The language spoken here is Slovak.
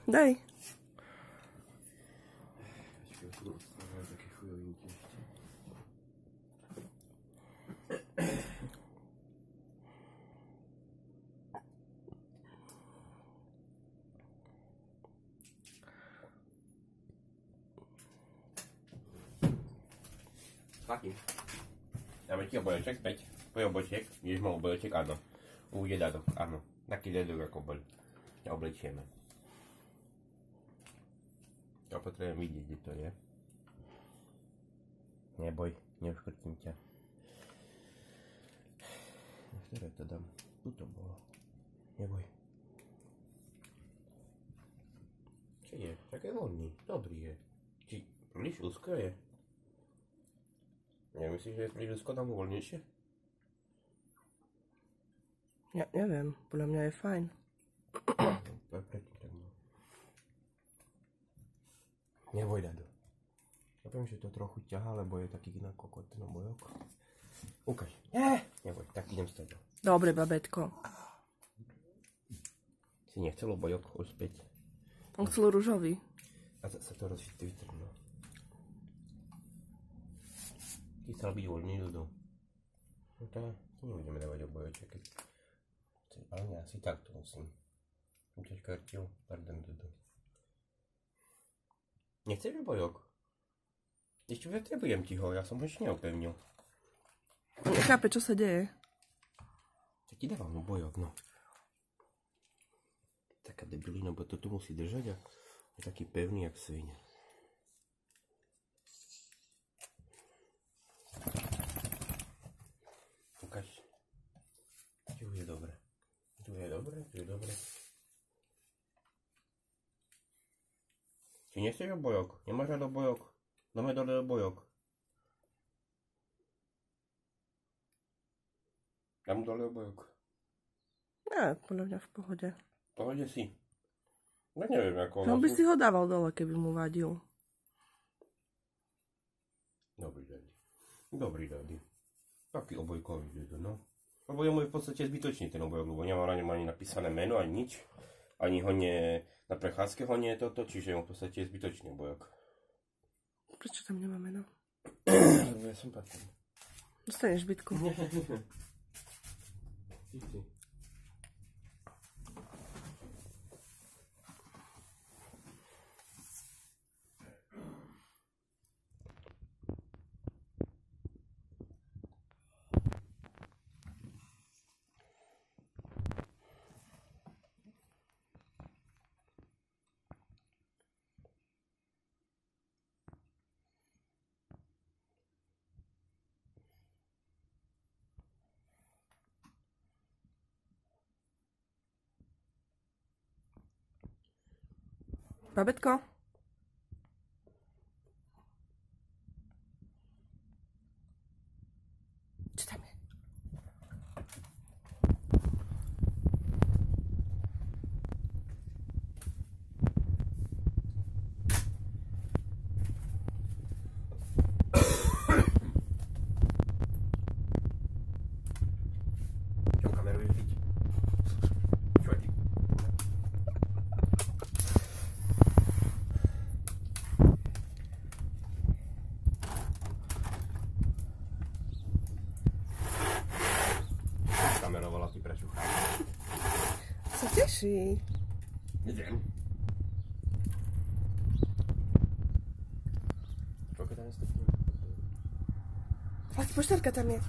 Daj. Také chujovinky ešte. Splatím. Dáme ti obojoček späť. Tvoj oboček. Ideš mal obojoček? Áno. Uvidie dadok. Áno. Taký dadok ako bol. Ťa oblečieme. Ja potrebujem vidieť, kde to je. Neboj, neuškrtím ťa. Na ktoré to dám? Tu to bolo. Neboj. Čo je? Tak je voľný. Dobrý je. Či príliš úzko je? Nemyslíš, že je príliš úzko tam voľnejšie? Ja neviem, podľa mňa je fajn. Neboj, Dado. Ja viem, že to trochu ťahá, lebo je taký na kokot na bojok. Ukáž. Neboj, tak idem stať. Dobre, babetko. Si nechcelo bojok už späť? On chcel ružový. A sa to vytrhlo. Ty chcel byť voľný, Dudu. No tak, nebudeme dávať obojoček. Ale nie, asi takto musím. Som ťa škartil. Pardon, Dudu. Nechceš bojok? Ešte potrebujem ti ho, ja som ho ešte neupevnil. Nechápe, čo sa deje. Tak ti dávam bojok, no. Taká debilina, bo to tu musí držať a je taký pevný, jak sviň. Ukáž. Tu je dobre. Tu je dobre, tu je dobre. Či nechceš obojok? Nemáš rád obojok? Dáme dole obojok. Dám dole obojok. Ja, podľa mňa v pohode. V pohode si. Ja neviem, ako... No by si ho dával dole, keby mu vadil. Dobrý dadi. Dobrý dadi. Taký obojkový dedo, no. Lebo je môj v podstate zbytočný ten obojok, lebo nemám na ňom ani napísané meno, ani nič. Ani ho nie... Na prechádzke ho nie je toto, čiže je v podstate zbytočný obojok. Prečo tam nemá meno? Lebo ja som patron. Dostaneš bytku. Babetko? Čo tam je? Čo kameru ježiť? Čo je ty? Kamerovala si prečuchá. Sa teší. Idem. Koľko tam je stupňov? Poštárka tam je.